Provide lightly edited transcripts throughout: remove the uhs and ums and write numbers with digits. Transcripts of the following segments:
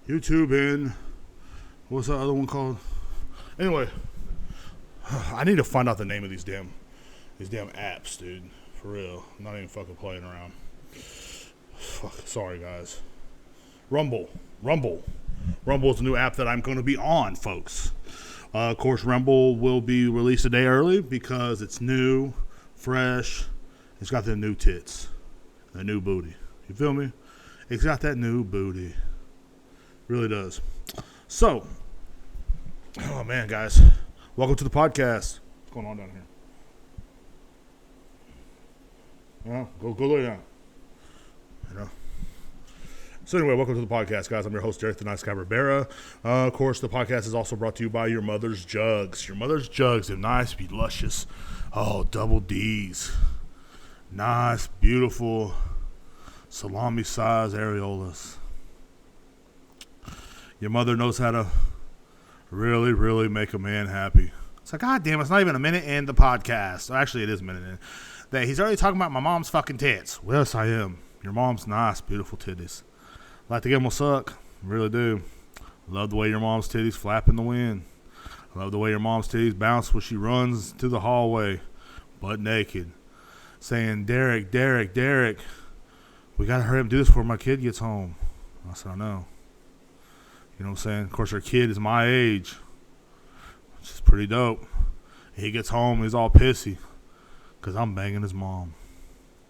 YouTube and what's the other one called? Anyway, I need to find out the name of these damn apps, dude. For real. I'm not even fucking playing around. Fuck, sorry, guys. Rumble. Rumble is a new app that I'm going to be on, folks. Of course, Rumble will be released a day early because it's new, fresh. It's got the new tits, the new booty. You feel me? It's got that new booty. Really does. So, oh man, guys, welcome to the podcast. What's going on down here? Go lay down. You know. So anyway, welcome to the podcast, guys. I'm your host, Derek the Nice Guy Rivera. Of course, the podcast is also brought to you by Your Mother's Jugs. Your Mother's Jugs are nice, be luscious. Oh, double D's. Nice, beautiful, salami-sized areolas. Your mother knows how to really, really make a man happy. It's like, God damn, it's not even a minute in the podcast. Actually, it is a minute in. That he's already talking about my mom's fucking tits. Well, yes, I am. Your mom's nice, beautiful titties. Like to give them a suck. Really do. Love the way your mom's titties flap in the wind. Love the way your mom's titties bounce when she runs to the hallway, butt naked, saying, Derek, we got to hurry up and do this before my kid gets home. I said, I know. You know what I'm saying? Of course, her kid is my age, which is pretty dope. He gets home, he's all pissy because I'm banging his mom.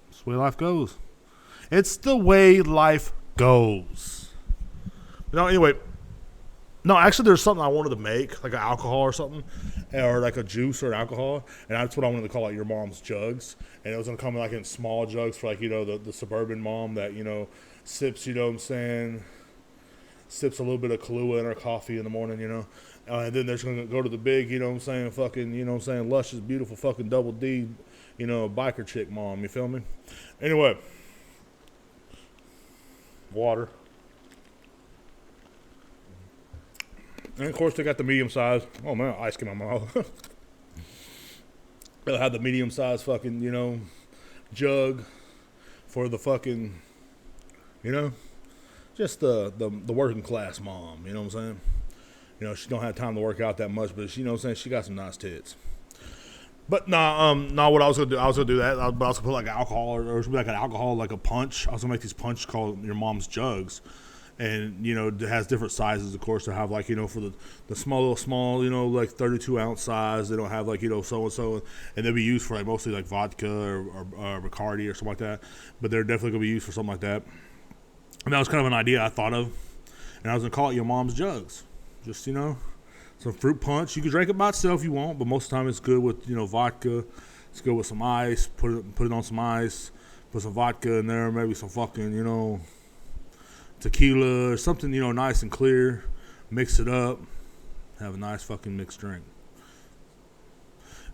That's the way life goes. It's the way life goes. Anyway. No, actually, there's something I wanted to make, like an alcohol or something, or like a juice or an alcohol, and that's what I wanted to call it, Your Mom's Jugs. And it was going to come like in small jugs for, like, you know, the suburban mom that, you know, sips, you know what I'm saying, sips a little bit of Kahlua in her coffee in the morning, you know. And then they're going to go to the big, you know what I'm saying, fucking, you know what I'm saying, luscious, beautiful fucking double D, you know, biker chick mom, you feel me? Anyway. Water. And, of course, they got the medium size. Oh, man, ice came out my mouth. They'll have the medium size fucking, you know, jug for the fucking, you know, just the working class mom, you know what I'm saying? You know, she don't have time to work out that much, but, you know what I'm saying, she got some nice tits. But, what I was going to do, I was going to do that, but I was going to put like alcohol, or like an alcohol, like a punch. I was going to make these punch called Your Mom's Jugs. And, you know, it has different sizes, of course. They have, like, you know, for the small, you know, like 32-ounce size. They don't have, like, you know, so-and-so. And they'll be used for, like, mostly, like, vodka or Bacardi or something like that. But they're definitely going to be used for something like that. And that was kind of an idea I thought of. And I was going to call it Your Mom's Jugs. Just, you know, some fruit punch. You can drink it by itself if you want, but most of the time it's good with, you know, vodka. It's good with some ice. Put it on some ice. Put some vodka in there. Maybe some fucking, you know, tequila or something, you know, nice and clear. Mix it up. Have a nice fucking mixed drink.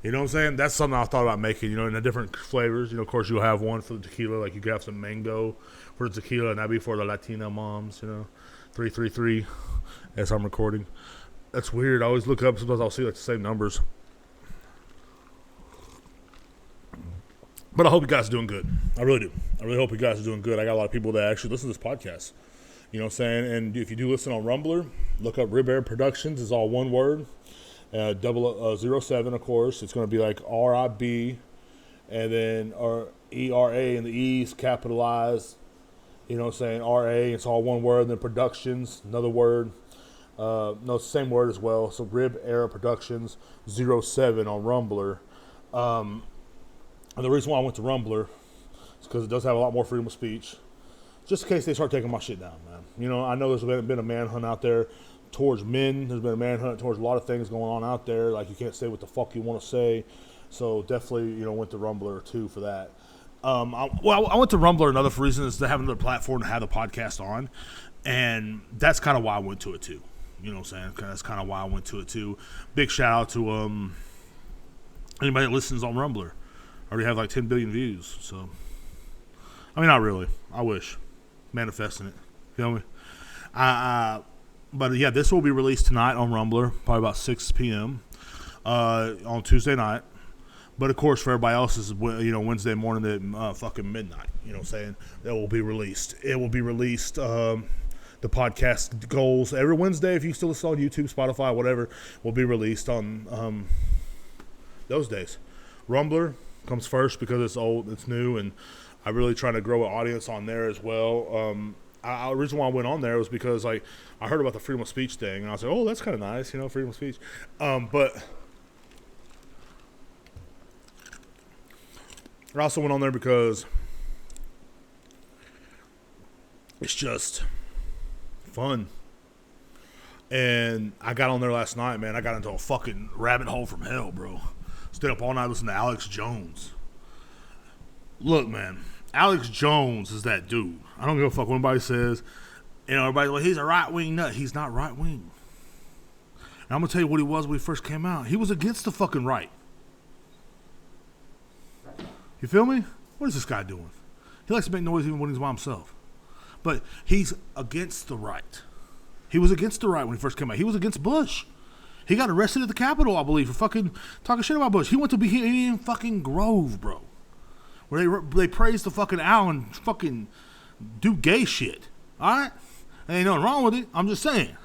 You know what I'm saying? That's something I thought about making, you know, in the different flavors. You know, of course, you'll have one for the tequila. Like, you could have some mango for the tequila, and that'd be for the Latina moms, you know. 333 as I'm recording. That's weird. I always look up. Sometimes I'll see, like, the same numbers. But I hope you guys are doing good. I really do. I really hope you guys are doing good. I got a lot of people that actually listen to this podcast. You know what I'm saying? And if you do listen on Rumbler, look up Rib Air Productions. It's all one word. 007, of course. It's going to be like RIB, and then ERA, and the E's capitalized. You know what I'm saying? RA, it's all one word. And then Productions, another word. No, it's the same word as well. So Rib Air Productions 07 on Rumbler. And the reason why I went to Rumbler is because it does have a lot more freedom of speech. Just in case they start taking my shit down, man. You know, I know there's been a manhunt out there towards men. There's been a manhunt towards a lot of things going on out there. Like, you can't say what the fuck you want to say. So definitely, you know, went to Rumbler too for that. I went to Rumbler. Another reason is to have another platform to have the podcast on. And that's kind of why I went to it too. You know what I'm saying? That's kind of why I went to it too. Big shout out to anybody that listens on Rumbler. I already have like 10 billion views. So, I mean, not really. I wish. Manifesting it. Feel me? But yeah, this will be released tonight on Rumbler, probably about 6 p.m. On Tuesday night. But of course, for everybody else, is, you know, Wednesday morning at fucking midnight. You know what I'm saying? That will be released. It will be released the podcast goals every Wednesday. If you still listen on YouTube, Spotify, whatever, will be released on those days. Rumbler comes first because it's old, it's new, and I really try to grow an audience on there as well. The reason why I went on there was because like I heard about the freedom of speech thing, and I was like, oh, that's kind of nice, freedom of speech. But I also went on there because it's just fun. And I got on there last night, man. I got into a fucking rabbit hole from hell, bro. Stayed up all night listening to Alex Jones. Look, man, Alex Jones is that dude. I don't give a fuck what anybody says. Everybody's like, he's a right-wing nut. He's not right-wing. And I'm going to tell you what he was when he first came out. He was against the fucking right. You feel me? What is this guy doing? He likes to make noise even when he's by himself. But he's against the right. He was against the right when he first came out. He was against Bush. He got arrested at the Capitol, I believe, for fucking talking shit about Bush. He went to Bohemian fucking Grove, bro, where they praised the fucking owl and fucking do gay shit. All right? There ain't nothing wrong with it. I'm just saying.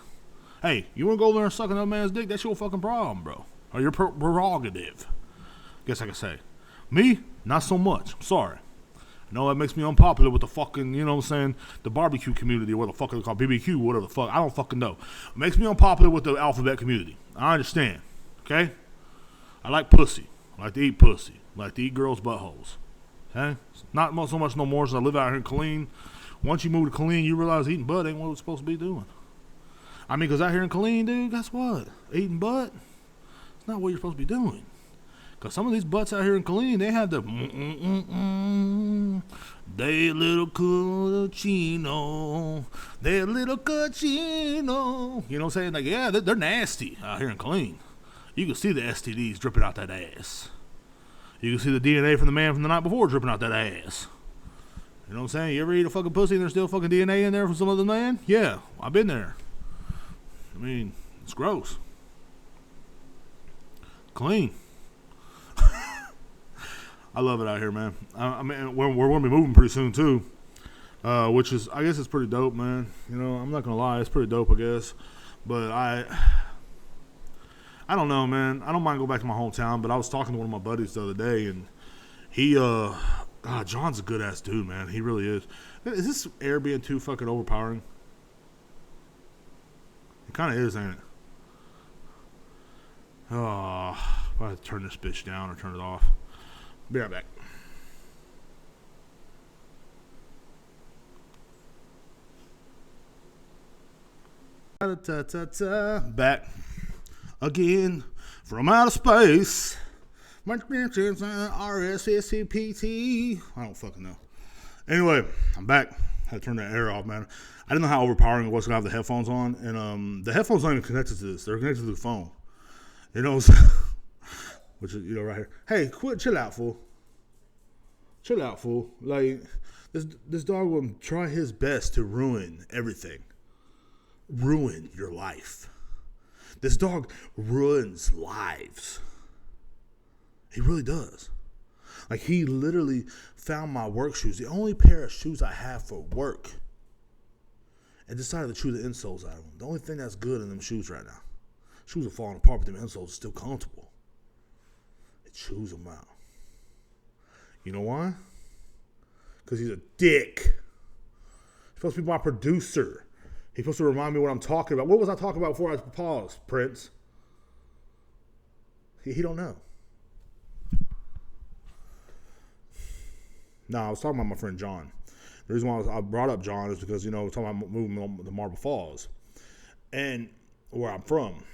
Hey, you want to go there and suck another man's dick? That's your fucking problem, bro. Or your prerogative. Guess I can say. Me, not so much. I'm sorry. No, that makes me unpopular with the fucking, the barbecue community, or what the fuck they call BBQ, whatever the fuck. I don't fucking know. It makes me unpopular with the alphabet community. I understand. Okay? I like pussy. I like to eat pussy. I like to eat girls' buttholes. Okay? Not so much no more since I live out here in Killeen. Once you move to Killeen, you realize eating butt ain't what it's supposed to be doing. I mean, because out here in Killeen, dude, guess what? Eating butt, it's not what you're supposed to be doing. Because some of these butts out here in Killeen, they have the they little cochino, they little cochino. You know what I'm saying? Like, yeah, they're nasty out here in Killeen. You can see the STDs dripping out that ass. You can see the DNA from the man from the night before dripping out that ass. You know what I'm saying? You ever eat a fucking pussy and there's still fucking DNA in there from some other man? Yeah, I've been there. I mean, it's gross. Clean. I love it out here, man. I mean, we're going to be moving pretty soon, too, which is, I guess it's pretty dope, man. I'm not going to lie. It's pretty dope, I guess. But I don't know, man. I don't mind going back to my hometown, but I was talking to one of my buddies the other day, and he, God, John's a good-ass dude, man. He really is. Is this air being too fucking overpowering? It kind of is, ain't it? Oh, I have to turn this bitch down or turn it off. Be right back. Back again from outer space. RSSCPT. I don't fucking know. Anyway, I'm back. I had to turn the air off, man. I didn't know how overpowering it was to have the headphones on, and the headphones aren't even connected to this. They're connected to the phone. Which is, right here. Hey, chill out, fool. Chill out, fool. Like, this dog will try his best to ruin everything. Ruin your life. This dog ruins lives. He really does. Like, he literally found my work shoes, the only pair of shoes I have for work, and decided to chew the insoles out of them. The only thing that's good in them shoes right now. Shoes are falling apart, but them insoles are still comfortable. Choose him out. You know why? Because he's a dick. He's supposed to be my producer. He's supposed to remind me what I'm talking about. What was I talking about before I paused, Prince? He don't know. No, I was talking about my friend John. The reason why I brought up John is because, we're talking about moving to Marble Falls. And where I'm from.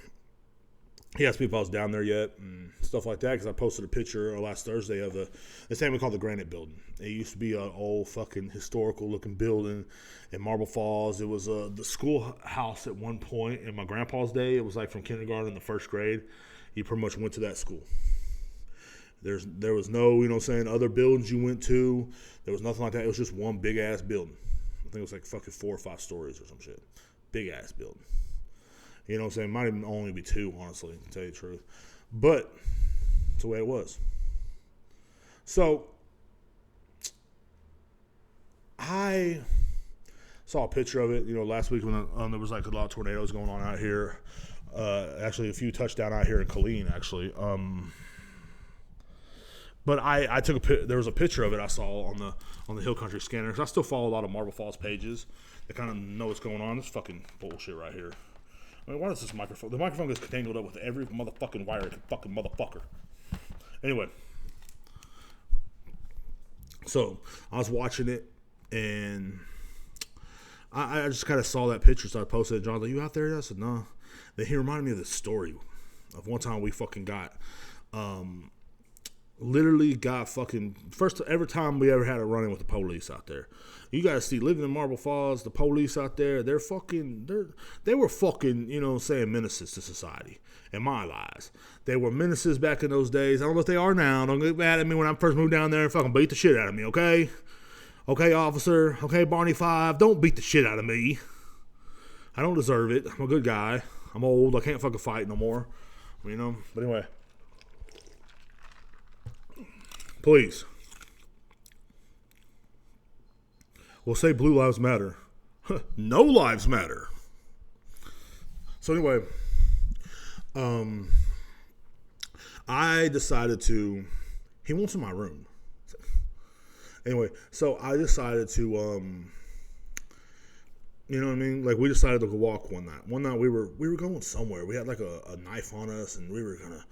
He asked me if I was down there yet and stuff like that because I posted a picture last Thursday of this thing we call the Granite Building. It used to be an old fucking historical looking building in Marble Falls. It was the schoolhouse at one point in my grandpa's day. It was like from kindergarten to first grade. You pretty much went to that school. There was no, other buildings you went to. There was nothing like that. It was just one big ass building. I think it was like fucking 4 or 5 stories or some shit. Big ass building. You know what I'm saying? Might even only be 2, honestly, to tell you the truth. But it's the way it was. So saw a picture of it, last week when there was like a lot of tornadoes going on out here. Actually, a few touchdown out here in Killeen, actually. But I took there was a picture of it I saw on the Hill Country Scanner, because I still follow a lot of Marble Falls pages that kind of know what's going on. This fucking bullshit right here. I mean, why does this microphone? The microphone gets tangled up with every motherfucking wire, fucking motherfucker. Anyway, so I was watching it, and I just kind of saw that picture, so I posted it. John's like, "You out there?" I said, "No." Then he reminded me of this story of one time we fucking got, literally got fucking, first every time we ever had a run-in with the police out there. You gotta see, living in Marble Falls, the police out there, they were fucking, saying menaces to society, in my eyes. They were menaces back in those days. I don't know if they are now. Don't get mad at me when I first moved down there and fucking beat the shit out of me, okay? Okay, officer. Okay, Barney 5. Don't beat the shit out of me. I don't deserve it. I'm a good guy. I'm old. I can't fucking fight no more. But anyway. Please. We'll say blue lives matter. No lives matter. So anyway, I decided to, he wants in my room. Anyway, so I decided to, you know what I mean? Like, we decided to go walk one night. One night we were going somewhere. We had like a knife on us, and we were gonna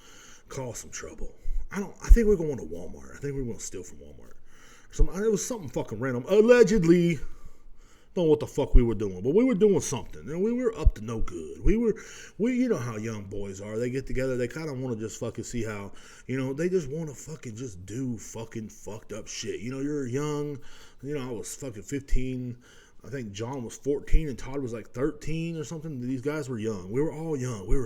cause some trouble. I think we were going to Walmart. I think we were going to steal from Walmart. It was something fucking random. Allegedly. Don't know what the fuck we were doing, but we were doing something, and we were up to no good. We you know how young boys are. They get together, they kind of want to just fucking see how, they just want to fucking just do fucking fucked up shit. You're young. I was fucking 15. I think John was 14 and Todd was like 13 or something. These guys were young. We were all young. We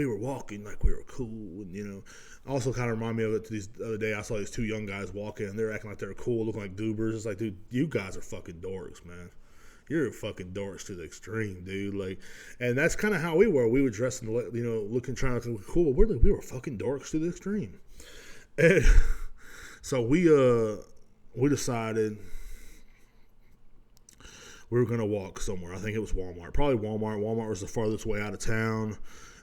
were walking like we were cool, and also kind of remind me of it. The other day I saw these two young guys walking, and they're acting like they're cool, looking like goobers. It's like, dude, you guys are fucking dorks, man. You're fucking dorks to the extreme, dude. Like, and that's kind of how we were. We were dressed, looking, trying to look cool, but we were fucking dorks to the extreme. And so we decided we were gonna walk somewhere. I think it was Walmart. Probably Walmart. Walmart was the farthest way out of town.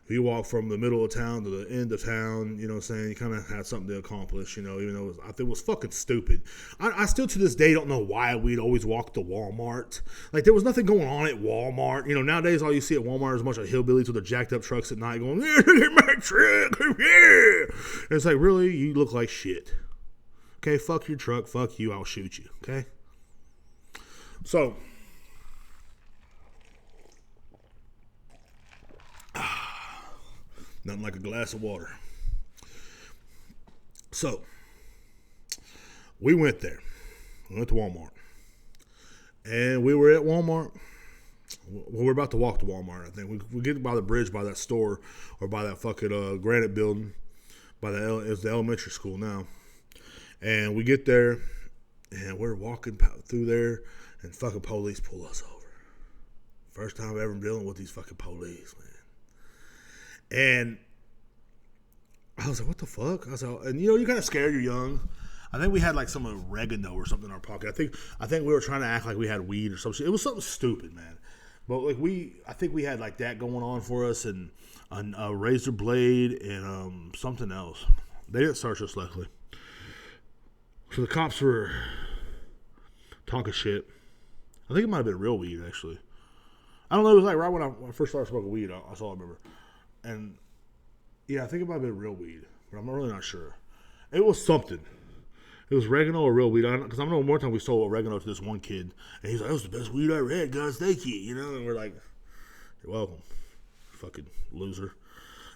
If you walk from the middle of town to the end of town, you kind of had something to accomplish, even though I think it was fucking stupid. I still to this day don't know why we'd always walk to Walmart. Like, there was nothing going on at Walmart. Nowadays all you see at Walmart is a bunch of hillbillies with their jacked up trucks at night going, "Yeah, look at my truck, yeah." And it's like, really? You look like shit. Okay, fuck your truck, fuck you, I'll shoot you, okay? So, nothing like a glass of water. So, we went there. We went to Walmart. And we were at Walmart. Well, we're about to walk to Walmart, I think. We get by the bridge by that store, or by that fucking granite building. It's the elementary school now. And we get there, and we're walking through there, and fucking police pull us over. First time I've ever been dealing with these fucking police, man. And I was like, what the fuck? I was like, and you're kind of scared, you're young. I think we had like some oregano or something in our pocket. I think we were trying to act like we had weed or some shit. It was something stupid, man. But like I think we had like that going on for us, and a razor blade and something else. They didn't search us, luckily. So the cops were talking shit. I think it might have been real weed, actually. I don't know. It was like right when I first started smoking weed. That's all I remember. And yeah, I think it might have been real weed, but I'm really not sure. It was something. It was oregano or real weed. Because I know one time we sold oregano to this one kid, and he's like, "That was the best weed I ever had, guys. Thank you." And we're like, "You're welcome, fucking loser."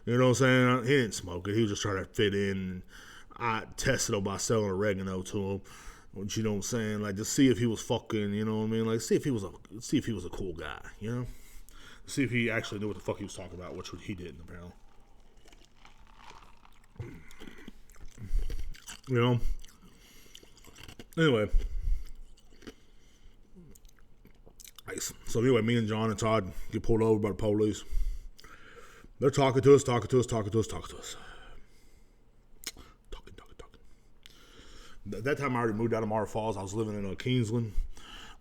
You know what I'm saying? He didn't smoke it. He was just trying to fit in. I tested him by selling oregano to him. Which, you know what I'm saying? Like, just see if he was fucking, you know what I mean? Like, see if he was a cool guy, See if he actually knew what the fuck he was talking about, which he didn't, apparently. Anyway. So anyway, me and John and Todd get pulled over by the police. They're talking to us. At that time, I already moved out of Marble Falls. I was living in Kingsland.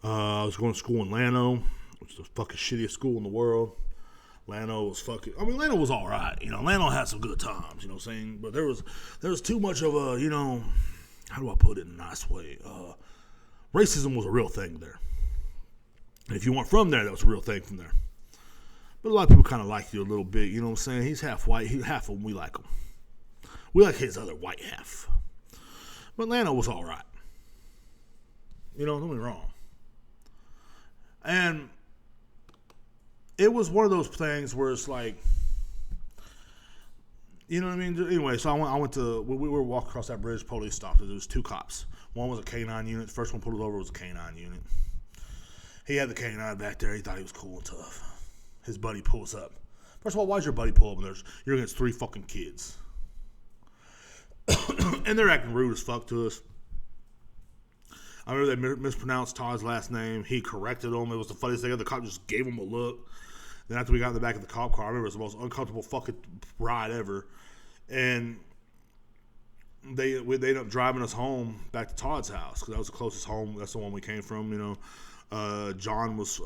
I was going to school in Llano, which is the fucking shittiest school in the world. Llano was Llano was all right. Llano had some good times, you know what I'm saying? But there was too much of a, how do I put it in a nice way? Racism was a real thing there. And if you weren't from there, that was a real thing from there. But a lot of people kind of like you a little bit, you know what I'm saying? He's half white. Half of him, we like him. We like his other white half. But Llano was all right. Don't get me wrong. And it was one of those things where it's like, you know what I mean? Anyway, so I went to, we were walking across that bridge, police stopped us. There was two cops. One was a K9 unit. The first one pulled us over was a K9 unit. He had the K9 back there. He thought he was cool and tough. His buddy pulls up. First of all, why'd your buddy pull up and you're against 3 fucking kids? And they're acting rude as fuck to us. I remember they mispronounced Todd's last name. He corrected them. It was the funniest thing. The cop just gave him a look. Then after we got in the back of the cop car, I remember it was the most uncomfortable fucking ride ever. And they ended up driving us home back to Todd's house because that was the closest home. That's the one we came from, John was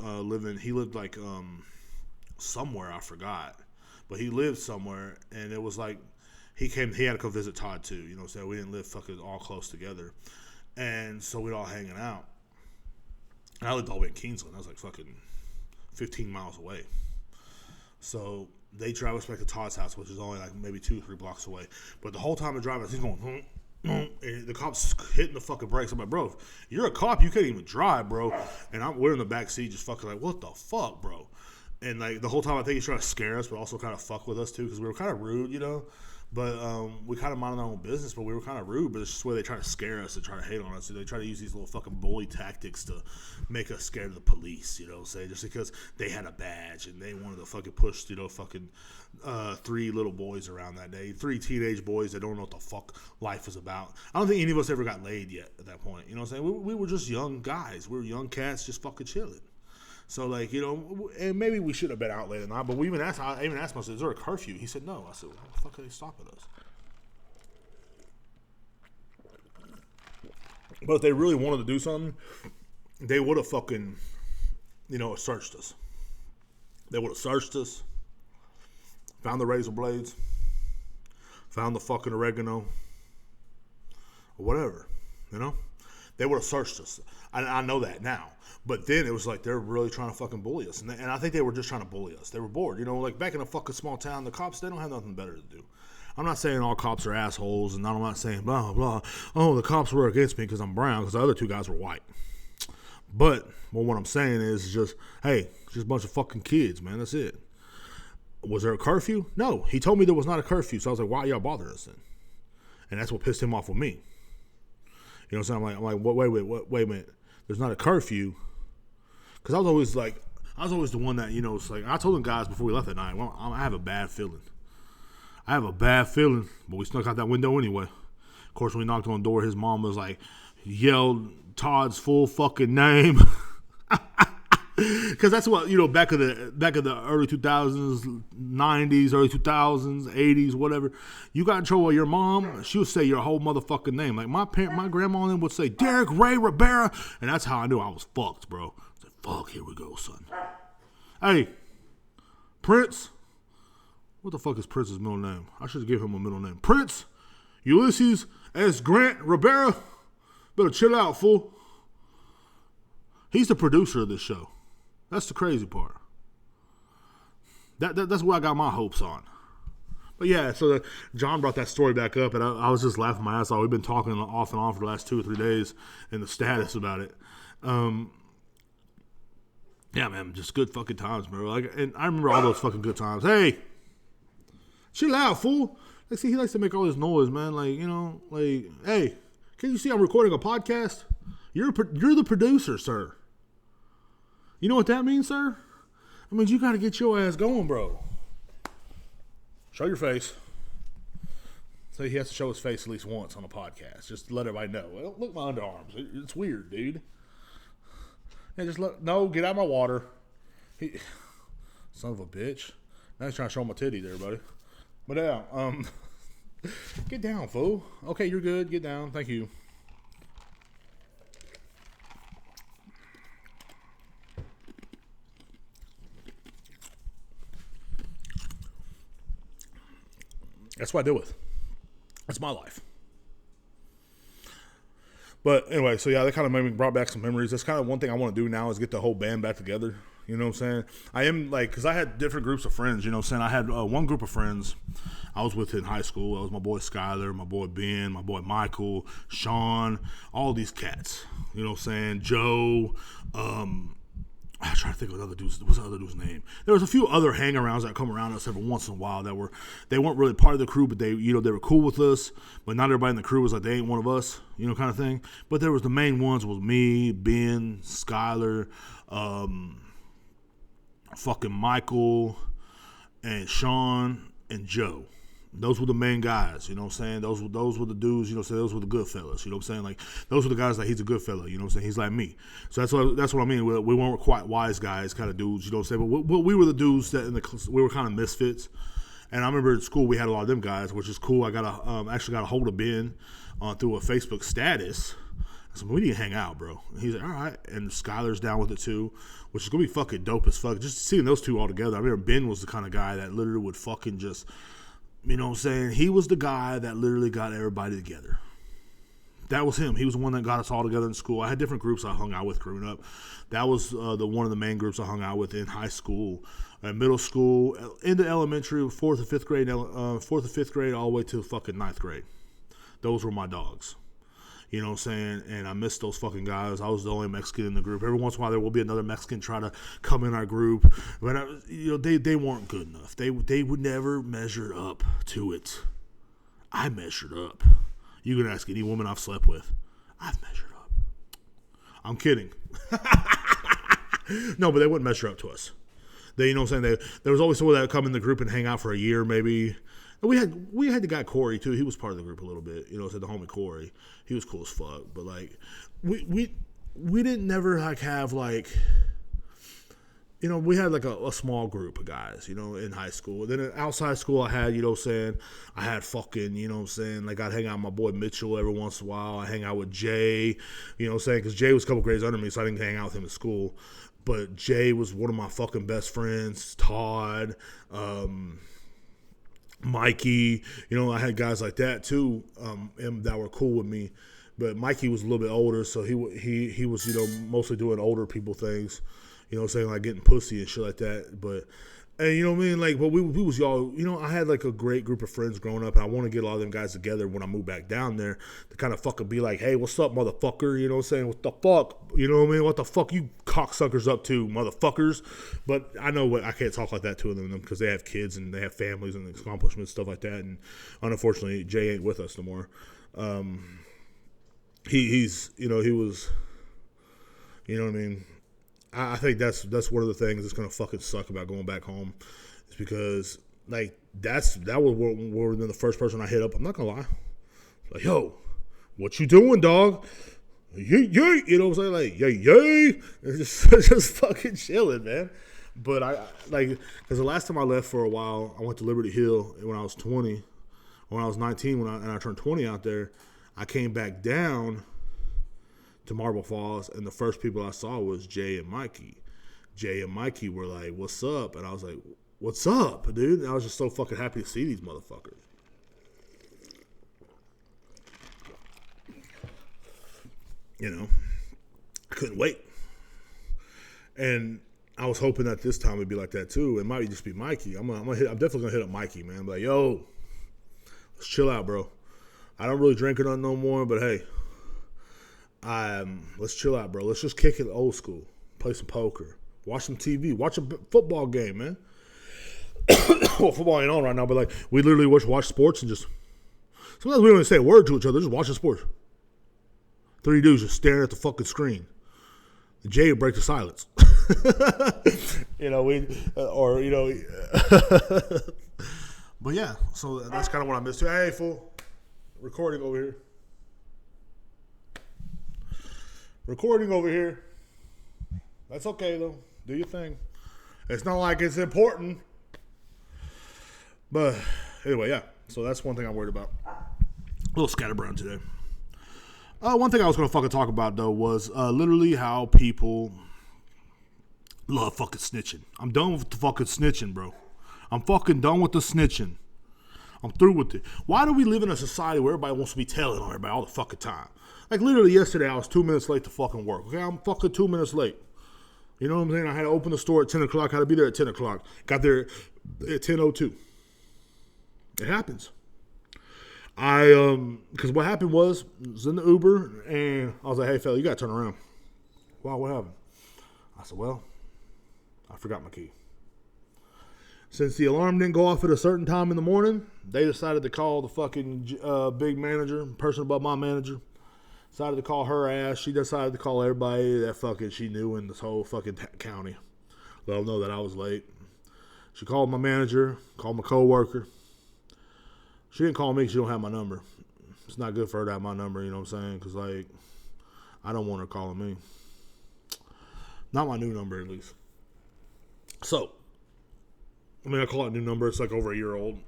he lived like somewhere, I forgot. But he lived somewhere, and it was like he had to come visit Todd too, so we didn't live fucking all close together. And so we'd all hanging out. And I lived all the way in Kingsland. I was like fucking 15 miles away. So they drive us back to Todd's house, which is only like maybe 2-3 blocks away. But the whole time they're driving us, he's going, and the cop's hitting the fucking brakes. I'm like, bro, if you're a cop, you can't even drive, bro. And we're in the back seat just fucking like, what the fuck, bro? And like the whole time I think he's trying to scare us, but also kind of fuck with us too, because we were kind of rude, But we kind of minded our own business, but we were kind of rude. But it's just where they try to scare us and try to hate on us. So they try to use these little fucking bully tactics to make us scared of the police, say just because they had a badge and they wanted to fucking push, fucking 3 little boys around that day. 3 teenage boys that don't know what the fuck life is about. I don't think any of us ever got laid yet at that point. You know what I'm saying? We were just young guys. We were young cats just fucking chilling. So, like, and maybe we should have been out late at night, but I even asked myself, is there a curfew? He said no. I said, well, how the fuck are they stopping us? But if they really wanted to do something, they would have fucking, searched us. They would have searched us, found the razor blades, found the fucking oregano, or whatever, They would have searched us. I know that now. But then it was like they're really trying to fucking bully us. And I think they were just trying to bully us. They were bored. Like back in a fucking small town, the cops, they don't have nothing better to do. I'm not saying all cops are assholes, and I'm not saying blah, blah. Oh, the cops were against me because I'm brown, because the other 2 guys were white. But what I'm saying is just, hey, it's just a bunch of fucking kids, man. That's it. Was there a curfew? No. He told me there was not a curfew. So I was like, why are y'all bothering us then? And that's what pissed him off with me. You know what I'm saying? I'm like, wait a minute. There's not a curfew. Because I was always the one that, it's like, I told them guys before we left that night, well, I have a bad feeling. But we snuck out that window anyway. Of course, when we knocked on the door, his mom was like, yelled Todd's full fucking name. Because that's what, back of the early 2000s, 90s, early 2000s, 80s, whatever. You got in trouble with your mom, she would say your whole motherfucking name. Like my grandma and them would say Derek Ray Rivera, and that's how I knew I was fucked, bro. I said, fuck, here we go, son. Hey, Prince. What the fuck is Prince's middle name? I should give him a middle name. Prince Ulysses S. Grant Rivera. Better chill out, fool. He's the producer of this show. That's the crazy part. That's what I got my hopes on. But yeah, so John brought that story back up, and I was just laughing my ass off. We've been talking off and on for the last 2 or 3 days in the status about it. Yeah, man, just good fucking times, bro. And I remember all those fucking good times. Hey, chill out, fool. Like, see, he likes to make all this noise, man. Like, hey, can you see I'm recording a podcast? You're the producer, sir. You know what that means, sir? That means you got to get your ass going, bro. Show your face. So he has to show his face at least once on a podcast, just to let everybody know. Well, look at my underarms. It's weird, dude. And get out of my water. Son of a bitch. Now he's trying to show my titty there, buddy. But yeah, get down, fool. Okay, you're good. Get down. Thank you. That's what I deal with. That's my life. But anyway, so yeah, that kind of made me brought back some memories. That's kind of one thing I want to do now is get the whole band back together. You know what I'm saying? I am like, because I had different groups of friends, you know what I'm saying? I had one group of friends I was with in high school. That was my boy Skyler, my boy Ben, my boy Michael, Sean, all these cats. You know what I'm saying? Joe, I'm trying to think of another dude's. What's the other dude's name? There was a few other hang-arounds that come around us every once in a while that they weren't really part of the crew, but they were cool with us. But not everybody in the crew was like they ain't one of us, you know, kind of thing. But there was the main ones was me, Ben, Skyler, fucking Michael, and Sean and Joe. Those were the main guys, you know what I'm saying? Those were the dudes, you know what I'm saying? Those were the good fellas, you know what I'm saying? Like, those were the guys that he's a good fella, you know what I'm saying? He's like me. So that's what I mean. We weren't quite wise guys kind of dudes, you know what I'm saying? But we were the dudes that we were kind of misfits. And I remember in school we had a lot of them guys, which is cool. I actually got a hold of Ben through a Facebook status. So we need to hang out, bro. And he's like, all right. And Skyler's down with it too, which is going to be fucking dope as fuck. Just seeing those two all together. I remember Ben was the kind of guy that literally would fucking just, you know what I'm saying? He was the guy that literally got everybody together. That was him. He was the one that got us all together in school. I had different groups I hung out with growing up. That was one of the main groups I hung out with in high school, middle school, into elementary, 4th and 5th grade, all the way to fucking 9th grade. Those were my dogs. You know what I'm saying? And I missed those fucking guys. I was the only Mexican in the group. Every once in a while, there will be another Mexican try to come in our group. But, they weren't good enough. They would never measure up to it. I measured up. You can ask any woman I've slept with. I've measured up. I'm kidding. No, but they wouldn't measure up to us. You know what I'm saying? There was always someone that would come in the group and hang out for a year, maybe. We had the guy Corey too. He was part of the group a little bit. You know, the homie Corey. He was cool as fuck. But like, we didn't never like have like, you know, we had like a small group of guys. You know, in high school. Then outside school, I had, you know, what I'm saying, I had fucking, you know, what I'm saying, like I'd hang out with my boy Mitchell every once in a while. I hang out with Jay. You know, what I'm saying, because Jay was a couple grades under me, so I didn't hang out with him in school. But Jay was one of my fucking best friends. Todd. Mikey, you know, I had guys like that too, that were cool with me. But Mikey was a little bit older, so he was, you know, mostly doing older people things, you know, saying like getting pussy and shit like that. But, and you know what I mean, like, but we was y'all, you know, I had like a great group of friends growing up, and I want to get a lot of them guys together when I move back down there to kind of fucking be like, hey, what's up, motherfucker? You know what I'm saying? What the fuck? You know what I mean? What the fuck you cocksuckers up to, motherfuckers? But I know I can't talk like that to them because they have kids and they have families and accomplishments, stuff like that. And unfortunately, Jay ain't with us no more. He's, you know, he was, you know what I mean? I think that's one of the things that's gonna fucking suck about going back home, is because like that was the first person I hit up. I'm not gonna lie, like, yo, what you doing, dog? Yay, yay, you know what I'm saying? Like, yay, yay, it's just fucking chilling, man. But I like, because the last time I left for a while, I went to Liberty Hill when I was 20, when I was 19, and I turned 20 out there. I came back down to Marble Falls, and the first people I saw was Jay and Mikey. Jay and Mikey were like, what's up? And I was like, what's up, dude? And I was just so fucking happy to see these motherfuckers. You know, I couldn't wait. And I was hoping that this time it'd be like that too. It might just be Mikey. I'm definitely gonna hit up Mikey, man. I'm like, yo, let's chill out, bro. I don't really drink or nothing no more, but hey, let's chill out, bro. Let's just kick it old school. Play some poker. Watch some TV. Watch a football game, man. Well, football ain't on right now, but like we literally watch sports and just sometimes we don't even say a word to each other. Just watch the sports. Three dudes just staring at the fucking screen. The Jay would break the silence. You know, but yeah, so that's kind of what I missed too. Hey, fool. Recording over here. Recording over here. That's okay, though. Do your thing. It's not like it's important. But anyway, yeah. So that's one thing I'm worried about. A little scatterbrained today. One thing I was going to fucking talk about, though, was literally how people love fucking snitching. I'm done with the fucking snitching, bro. I'm fucking done with the snitching. I'm through with it. Why do we live in a society where everybody wants to be telling on everybody all the fucking time? Like literally yesterday, I was 2 minutes late to fucking work. Okay, I'm fucking 2 minutes late. You know what I'm saying? I had to open the store at 10 o'clock. I had to be there at 10 o'clock. Got there at 10:02. It happens. Because what happened was in the Uber, and I was like, hey, fella, you got to turn around. Wow, what happened? I said, well, I forgot my key. Since the alarm didn't go off at a certain time in the morning, they decided to call the fucking big manager, person above my manager. Decided to call her ass. She decided to call everybody that fucking she knew in this whole fucking county. Let them know that I was late. She called my manager, called my coworker. She didn't call me because she don't have my number. It's not good for her to have my number, you know what I'm saying? Because, like, I don't want her calling me. Not my new number, at least. So, I mean, I call it a new number. It's like over a year old.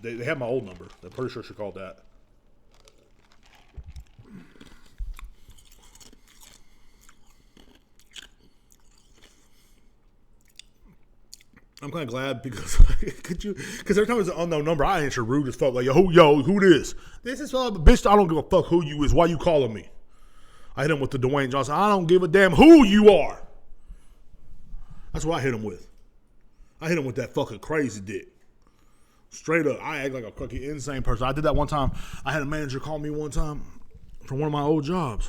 They have my old number. I'm pretty sure she called that. I'm kind of glad because because every time it's an unknown number, I answer rude as fuck. Like, who this? This is bitch. I don't give a fuck who you is. Why you calling me? I hit him with the Dwayne Johnson. I don't give a damn who you are. That's what I hit him with. I hit him with that fucking crazy dick. Straight up. I act like a fucking insane person. I did that one time. I had a manager call me one time from one of my old jobs.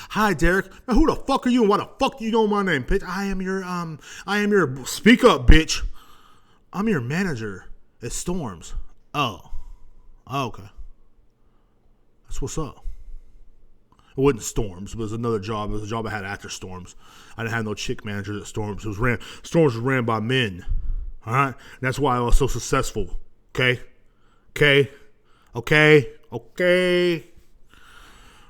Hi, Derek. Now, who the fuck are you and why the fuck do you know my name, bitch? I am your, speak up, bitch. I'm your manager at Storms. Oh, okay. That's what's up. It wasn't Storms, but it was another job. It was a job I had after Storms. I didn't have no chick manager at Storms. Storms was ran by men. All right? And that's why I was so successful. Okay?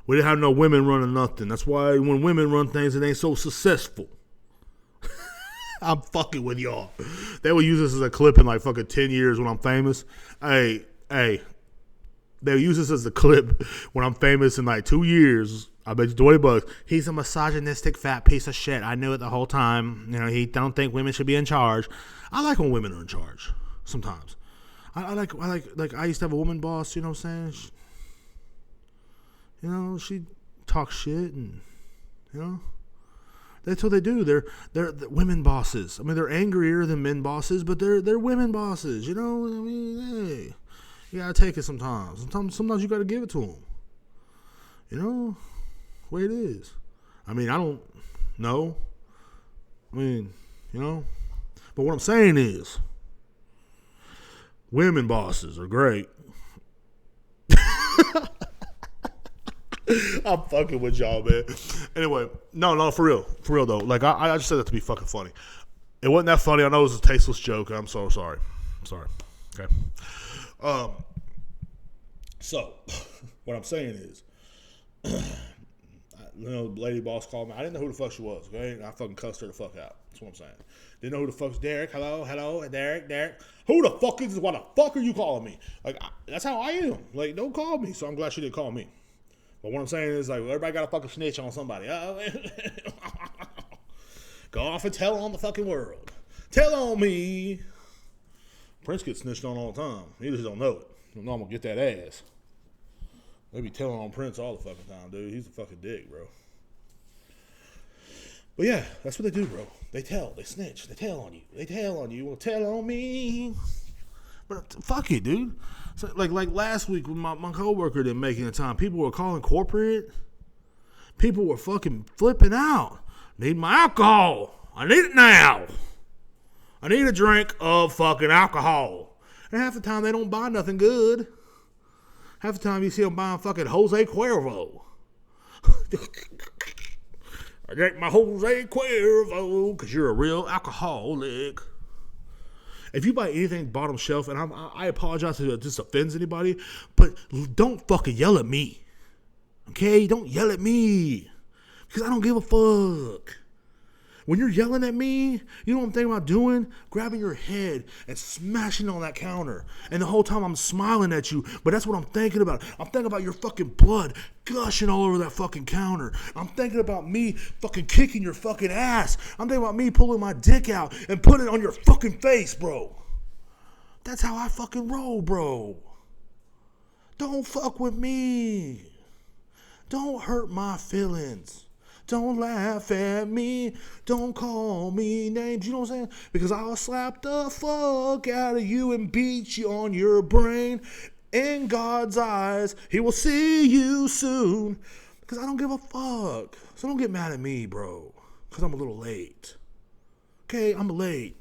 We didn't have no women running nothing. That's why when women run things, it ain't so successful. I'm fucking with y'all. They will use this as a clip in like fucking 10 years when I'm famous. Hey. They'll use this as a clip when I'm famous in like 2 years. I bet you $20. He's a misogynistic fat piece of shit. I knew it the whole time. You know, he don't think women should be in charge. I like when women are in charge sometimes. I like I used to have a woman boss, you know what I'm saying? You know, she talks shit and, you know, that's what they do. They're women bosses. I mean, they're angrier than men bosses, but they're women bosses, you know? I mean, hey, you gotta take it sometimes. Sometimes you gotta give it to them. You know, the way it is. I mean, I don't know. I mean, you know, but what I'm saying is, women bosses are great. I'm fucking with y'all, man. Anyway, no, for real though. Like I just said that to be fucking funny. It wasn't that funny. I know it was a tasteless joke. I'm so sorry. I'm sorry. Okay. So what I'm saying is, you know, the lady boss called me. I didn't know who the fuck she was. Okay, I fucking cussed her the fuck out. That's what I'm saying. Didn't know who the fuck's Derek. Hello, Derek. Who the fuck is this? Why the fuck are you calling me? Like that's how I am. Like don't call me. So I'm glad she didn't call me. But what I'm saying is, like, everybody got to fucking snitch on somebody. Go off and tell on the fucking world. Tell on me. Prince gets snitched on all the time. He just don't know it. You know I'm going to get that ass. They be telling on Prince all the fucking time, dude. He's a fucking dick, bro. But yeah, that's what they do, bro. They snitch. They tell on you. You want to tell on me? But fuck it, dude. So, like last week when my coworker didn't make it in time, people were calling corporate. People were fucking flipping out. Need my alcohol. I need it now. I need a drink of fucking alcohol. And half the time they don't buy nothing good. Half the time you see them buying fucking Jose Cuervo. I drink my Jose Cuervo because you're a real alcoholic. If you buy anything bottom shelf, and I apologize if this offends anybody, but don't fucking yell at me. Okay? Don't yell at me. Because I don't give a fuck. When you're yelling at me, you know what I'm thinking about doing? Grabbing your head and smashing on that counter. And the whole time I'm smiling at you, but that's what I'm thinking about. I'm thinking about your fucking blood gushing all over that fucking counter. I'm thinking about me fucking kicking your fucking ass. I'm thinking about me pulling my dick out and putting it on your fucking face, bro. That's how I fucking roll, bro. Don't fuck with me. Don't hurt my feelings. Don't laugh at me. Don't call me names. You know what I'm saying? Because I'll slap the fuck out of you and beat you on your brain. In God's eyes, he will see you soon. Because I don't give a fuck. So don't get mad at me, bro. Because I'm a little late. Okay, I'm late.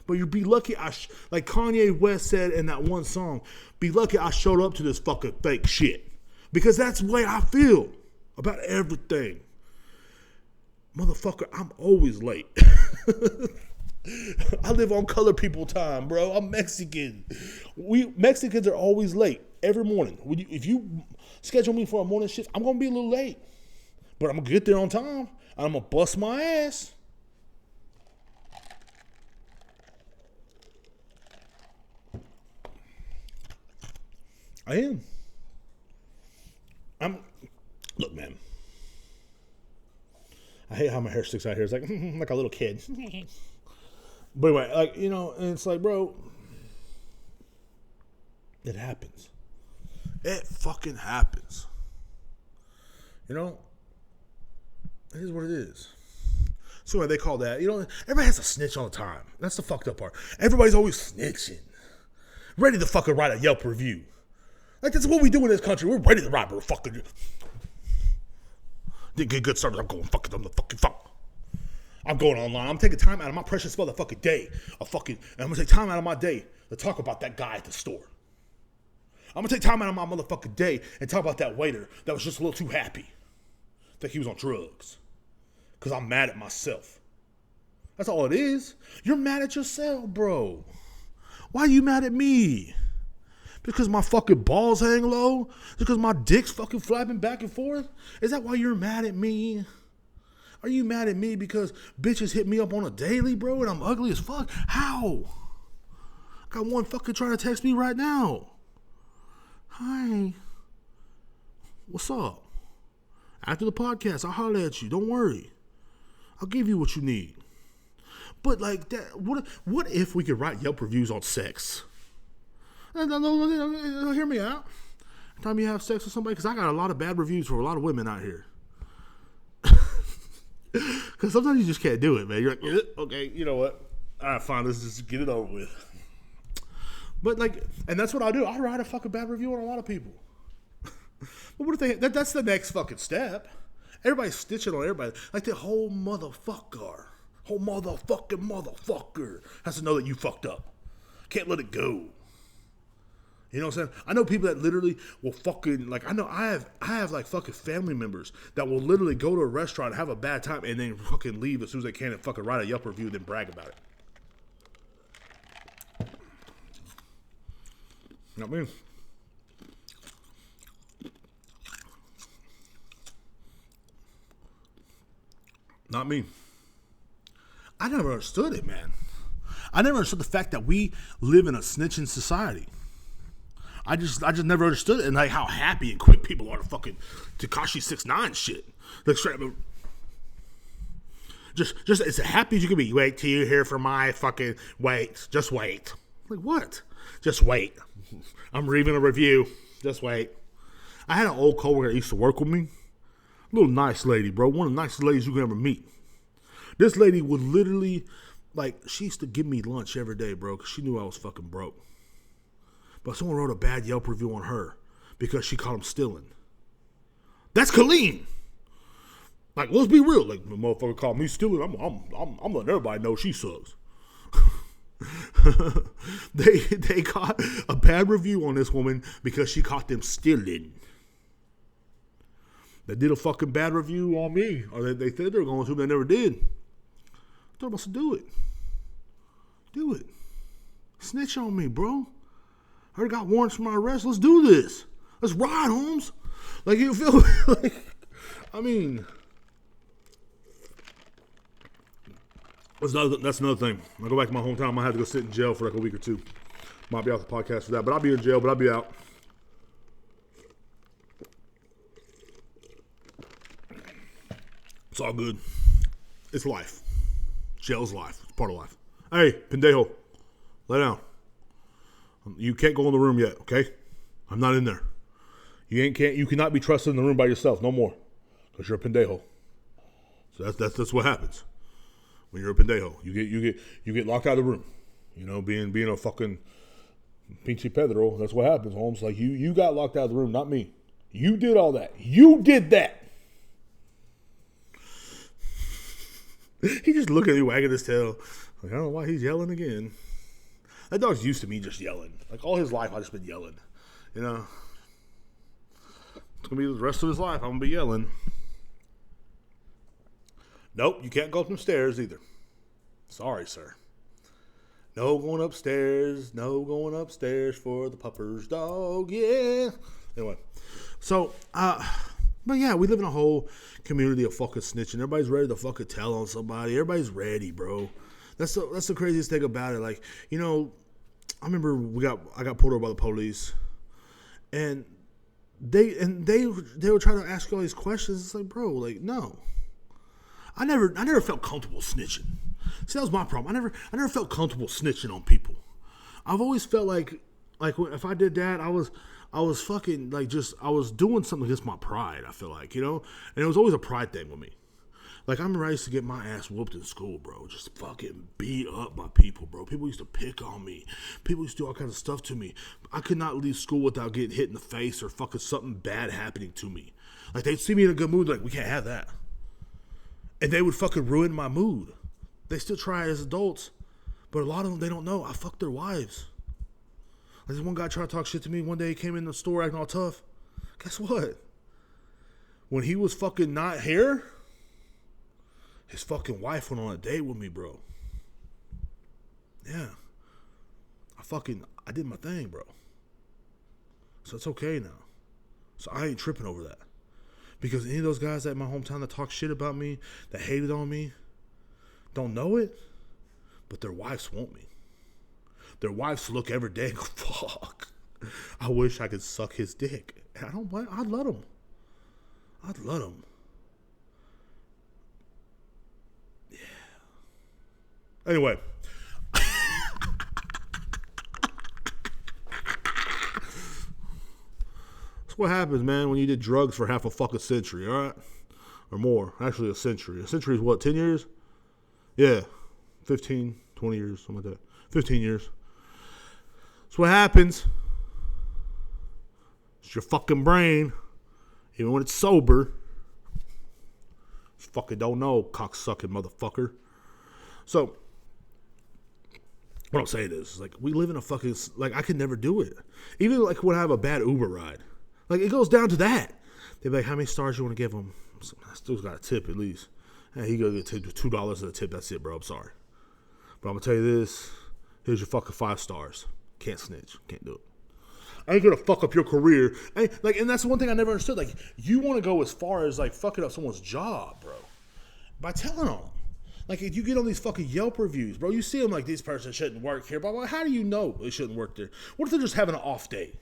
But you be lucky like Kanye West said in that one song, be lucky I showed up to this fucking fake shit. Because that's the way I feel about everything. Motherfucker, I'm always late. I live on colored people time, bro. I'm Mexican. Mexicans are always late every morning. If you schedule me for a morning shift, I'm going to be a little late. But I'm going to get there on time. I'm going to bust my ass. I am. Look, man. I hate how my hair sticks out here. It's like like a little kid. But anyway, like, you know, and it's like, bro, it happens. It fucking happens. You know, it is what it is. So what they call that, you know, everybody has to snitch all the time. That's the fucked up part. Everybody's always snitching. Ready to fucking write a Yelp review. Like, that's what we do in this country. We're ready to write a fucking... Didn't get good service. I'm the fucking fuck. I'm going online. I'm taking time out of my precious motherfucking day. And I'm going to take time out of my day to talk about that guy at the store. I'm going to take time out of my motherfucking day and talk about that waiter that was just a little too happy. Think he was on drugs. Because I'm mad at myself. That's all it is. You're mad at yourself, bro. Why are you mad at me? Because my fucking balls hang low? Because my dick's fucking flapping back and forth? Is that why you're mad at me? Are you mad at me because bitches hit me up on a daily, bro, and I'm ugly as fuck? How? Got one fucking trying to text me right now. Hi. What's up? After the podcast, I'll holler at you. Don't worry. I'll give you what you need. But like that, what if we could write Yelp reviews on sex? No, hear me out. Time you have sex with somebody, because I got a lot of bad reviews for a lot of women out here. Because sometimes you just can't do it, man. You're like, okay, you know what? All right, fine, let's just get it over with. But like, and that's what I do. I write a fucking bad review on a lot of people. But what if that's the next fucking step? Everybody's stitching on everybody. Like the whole motherfucker has to know that you fucked up. Can't let it go. You know what I'm saying? I know people that literally will fucking, like, I have like fucking family members that will literally go to a restaurant, have a bad time, and then fucking leave as soon as they can and fucking write a Yelp review and then brag about it. Not me. Not me. I never understood it, man. I never understood the fact that we live in a snitching society. I just never understood it, and like how happy and quick people are to fucking Tekashi 6ix9ine shit. Like straight up, just as happy as you can be. Wait till you hear from my fucking just wait. Like what? Just wait. I'm reading a review. Just wait. I had an old coworker that used to work with me. Little nice lady, bro. One of the nicest ladies you can ever meet. This lady would literally, like, she used to give me lunch every day, bro, because she knew I was fucking broke. But someone wrote a bad Yelp review on her because she caught him stealing. That's Colleen. Like, let's be real. Like, the motherfucker called me stealing. I'm letting everybody know she sucks. They got a bad review on this woman because she caught them stealing. They did a fucking bad review on me, or they said they were going to, but they never did. I thought I must do it. Do it. Snitch on me, bro. I already got warrants for my arrest. Let's do this. Let's ride, Holmes. Like, you feel like, I mean, that's another thing. I go back to my hometown. I might have to go sit in jail for like a week or two. Might be off the podcast for that, but I'll be in jail, but I'll be out. It's all good. It's life. Jail's life. It's part of life. Hey, pendejo. Lay down. You can't go in the room yet, okay? I'm not in there. You cannot be trusted in the room by yourself no more, because you're a pendejo. So that's what happens when you're a pendejo. You get locked out of the room. You know, being a fucking pinche Pedro. That's what happens, Holmes. Like you got locked out of the room, not me. You did all that. You did that. He just looked at me wagging his tail. Like, I don't know why he's yelling again. That dog's used to me just yelling. Like all his life, I've just been yelling. You know, it's gonna be the rest of his life. I'm gonna be yelling. Nope, you can't go up them stairs either. Sorry, sir. No going upstairs. No going upstairs for the puppers, dog. Yeah. Anyway, so but yeah, we live in a whole community of fucking snitching. Everybody's ready to fucking tell on somebody. Everybody's ready, bro. That's the craziest thing about it. Like, you know, I remember I got pulled over by the police, and they were trying to ask all these questions. It's like, bro, like, no. I never felt comfortable snitching. See, that was my problem. I never felt comfortable snitching on people. I've always felt like if I did that, I was fucking like I was doing something against my pride. I feel like, you know, and it was always a pride thing with me. Like, I remember I used to get my ass whooped in school, bro. Just fucking beat up by people, bro. People used to pick on me. People used to do all kinds of stuff to me. I could not leave school without getting hit in the face or fucking something bad happening to me. Like, they'd see me in a good mood, like, we can't have that. And they would fucking ruin my mood. They still try as adults, but a lot of them, they don't know. I fucked their wives. Like, this one guy tried to talk shit to me. One day he came in the store acting all tough. Guess what? When he was fucking not here, his fucking wife went on a date with me, bro. Yeah. I did my thing, bro. So it's okay now. So I ain't tripping over that. Because any of those guys at my hometown that talk shit about me, that hated on me, don't know it, but their wives want me. Their wives look every day and go, fuck, I wish I could suck his dick. And I'd let him. I'd let him. Yeah. Anyway. That's what happens, man, when you did drugs for half a fucking century, all right? Or more. Actually, a century. A century is what, 10 years? Yeah. 15, 20 years, something like that. 15 years. That's what happens. It's your fucking brain. Even when it's sober. You fucking don't know, cocksucking motherfucker. So, what I'm saying is, like, we live in a fucking, like, I could never do it. Even, like, when I have a bad Uber ride. Like, it goes down to that. They're like, how many stars you want to give them? I still got a tip at least. Hey, he gonna get $2 of a tip. That's it, bro. I'm sorry. But I'm going to tell you this. Here's your fucking 5 stars. Can't snitch. Can't do it. I ain't going to fuck up your career. And that's the one thing I never understood. Like, you want to go as far as, like, fucking up someone's job, bro. By telling on them. Like, if you get on these fucking Yelp reviews, bro, you see them like, this person shouldn't work here. But how do you know they shouldn't work there? What if they're just having an off day?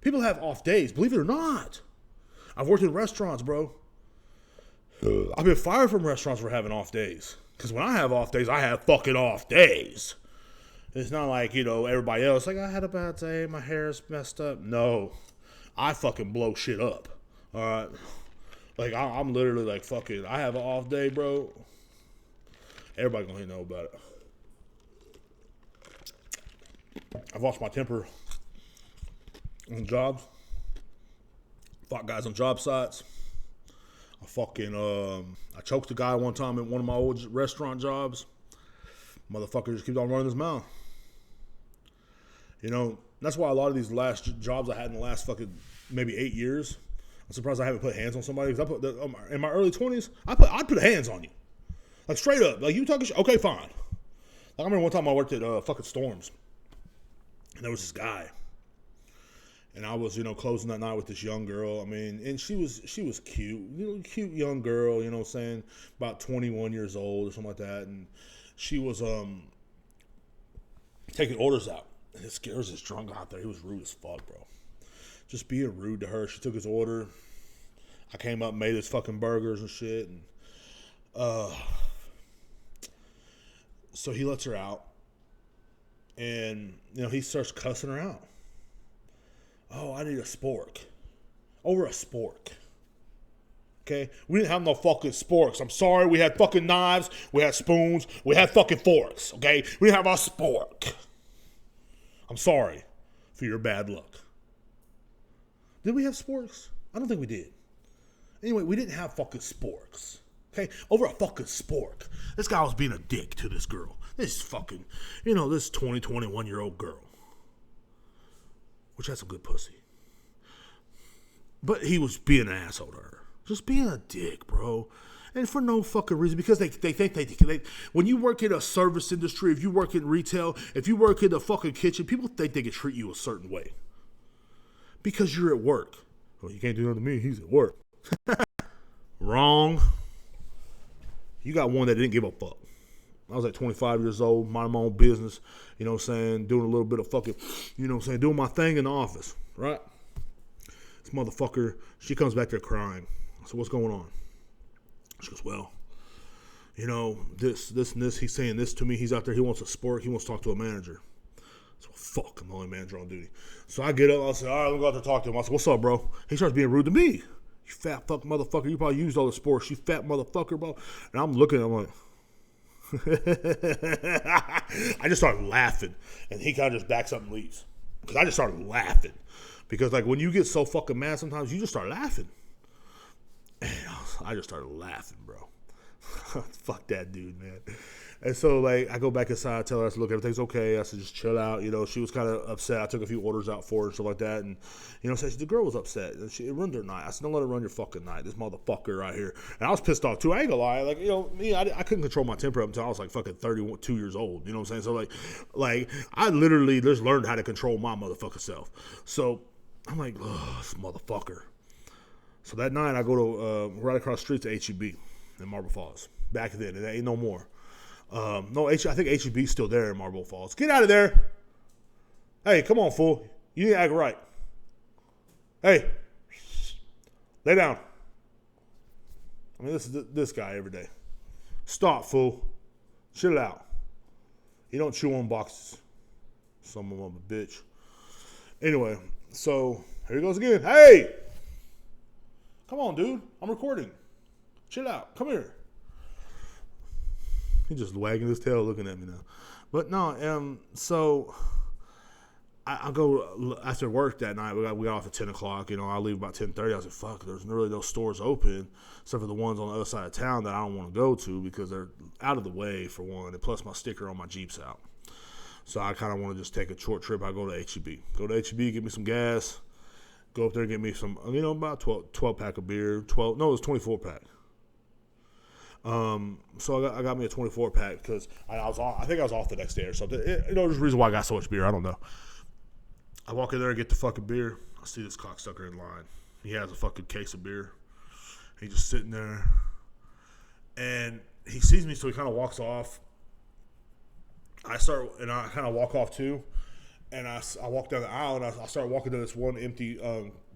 People have off days, believe it or not. I've worked in restaurants, bro. I've been fired from restaurants for having off days. Because when I have off days, I have fucking off days. It's not like, you know, everybody else. Like, I had a bad day, my hair's messed up. No. I fucking blow shit up. All right? Like, I'm literally like, fucking, I have an off day, bro. Everybody gonna know about it. I've lost my temper on jobs. Fought guys on job sites. I choked a guy one time at one of my old restaurant jobs. Motherfucker just keeps on running his mouth. You know, that's why a lot of these last jobs I had in the last fucking maybe 8 years, I'm surprised I haven't put hands on somebody. Because in my early 20s, I'd put hands on you. Like, straight up. Like, you talking shit? Okay, fine. Like, I remember one time I worked at fucking Storms. And there was this guy. And I was, you know, closing that night with this young girl. I mean, and she was cute. You know, cute young girl, you know what I'm saying? About 21 years old or something like that. And she was taking orders out. And this girl was just drunk out there. He was rude as fuck, bro. Just being rude to her. She took his order. I came up, made his fucking burgers and shit. And so he lets her out. And, he starts cussing her out. Oh, I need a spork. Over a spork. Okay? We didn't have no fucking sporks. I'm sorry. We had fucking knives. We had spoons. We had fucking forks. Okay? We didn't have a spork. I'm sorry for your bad luck. Did we have sporks? I don't think we did. Anyway, we didn't have fucking sporks. Okay? Over a fucking spork. This guy was being a dick to this girl. This fucking, this 20, 21-year-old girl. Which has some good pussy. But he was being an asshole to her. Just being a dick, bro. And for no fucking reason. Because they think when you work in a service industry, if you work in retail, if you work in the fucking kitchen, people think they can treat you a certain way. Because you're at work. Well, you can't do nothing to me. He's at work. Wrong. You got one that didn't give a fuck. I was like 25 years old, minding my own business, doing a little bit of fucking, doing my thing in the office, right? This motherfucker, she comes back there crying. So what's going on? She goes, well, this and this, he's saying this to me. He's out there, he wants a sport, he wants to talk to a manager. So fuck, I'm the only manager on duty. So I get up, I say, all right, I'm going to go out there talk to him. I said, what's up, bro? He starts being rude to me. You fat fuck motherfucker, you probably used all the sports, you fat motherfucker, bro. And I'm looking at him like, I just started laughing, and he kind of just backs up and leaves. Because I just started laughing. Because, when you get so fucking mad sometimes, you just start laughing. And I just started laughing, bro. Fuck that dude, man. And so, I go back inside, I tell her, I said, look, everything's okay. I said, just chill out. She was kind of upset. I took a few orders out for her and stuff like that. And, the girl was upset. And it ruined her night. I said, don't let her run your fucking night. This motherfucker right here. And I was pissed off, too. I ain't gonna lie. Me, I couldn't control my temper up until I was, fucking 32 years old. You know what I'm saying? So, I literally just learned how to control my motherfucking self. So, I'm like, oh, this motherfucker. So that night, I go to right across the street to H-E-B in Marble Falls. Back then, it ain't no more. I think H-E-B's still there in Marble Falls. Get out of there. Hey, come on, fool. You need to act right. Hey, lay down. I mean, this is this guy every day. Stop, fool. Chill out. You don't chew on boxes. Some of them a bitch. Anyway, so here he goes again. Hey! Come on, dude. I'm recording. Chill out. Come here. He's just wagging his tail looking at me now. But no, so I go after work that night. We got off at 10 o'clock. I leave about 10:30. I was like, fuck, there's really no stores open except for the ones on the other side of town that I don't want to go to because they're out of the way, for one. And plus my sticker on my Jeep's out. So I kind of want to just take a short trip. I go to H-E-B. Go to H-E-B, get me some gas. Go up there and get me some, about 12 pack of beer. It was 24 pack. So I got me a 24 pack because I think I was off the next day or something. There's a reason why I got so much beer. I don't know. I walk in there and get the fucking beer. I see this cocksucker in line. He has a fucking case of beer. He's just sitting there. And he sees me, so he kind of walks off. I kind of walk off too. And I walk down the aisle, and I start walking to this one empty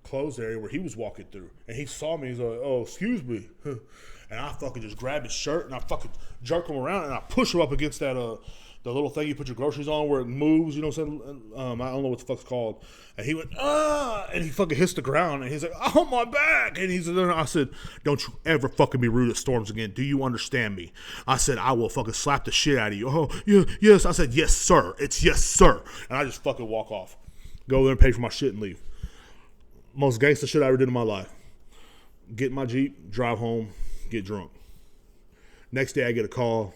closed area where he was walking through. And he saw me. He's like, oh, excuse me. And I fucking just grab his shirt, and I fucking jerk him around, and I push him up against that the little thing you put your groceries on where it moves, you know what I'm saying? I don't know what the fuck's called. And he went, and he fucking hits the ground, and he's like, oh, my back. And I said, don't you ever fucking be rude at Storms again. Do you understand me? I said, I will fucking slap the shit out of you. Oh, yeah, yes. I said, yes, sir. It's yes, sir. And I just fucking walk off. Go there and pay for my shit and leave. Most gangster shit I ever did in my life. Get in my Jeep, drive home, get drunk. Next day I get a call.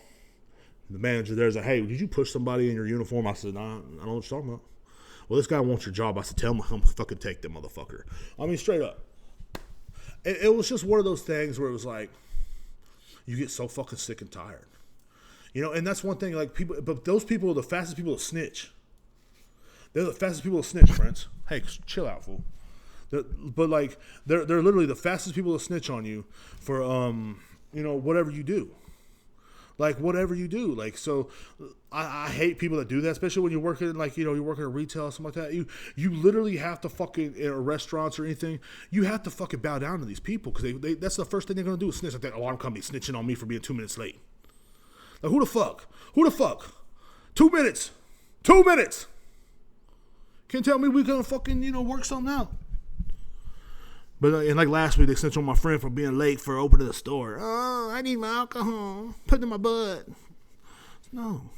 The manager there's like, hey, did you push somebody in your uniform? I said, nah, I don't know what you're talking about. Well, this guy wants your job. I said, tell him I'm fucking take that motherfucker. I mean, straight up. It was just one of those things where it was like, you get so fucking sick and tired. And that's one thing, but those people are the fastest people to snitch. They're the fastest people to snitch, friends. Hey, chill out, fool. They're literally the fastest people to snitch on you for, whatever you do. Whatever you do. So I hate people that do that, especially when you're working you're working in retail or something like that. You literally have to fucking, in restaurants or anything, you have to fucking bow down to these people because they that's the first thing they're going to do is snitch like that alarm company snitching on me for being 2 minutes late. Who the fuck? 2 minutes. 2 minutes. Can't tell me we gonna fucking, work something out. But and like last week, they sent on my friend for being late for opening the store. Oh, I need my alcohol. Put it in my butt. No.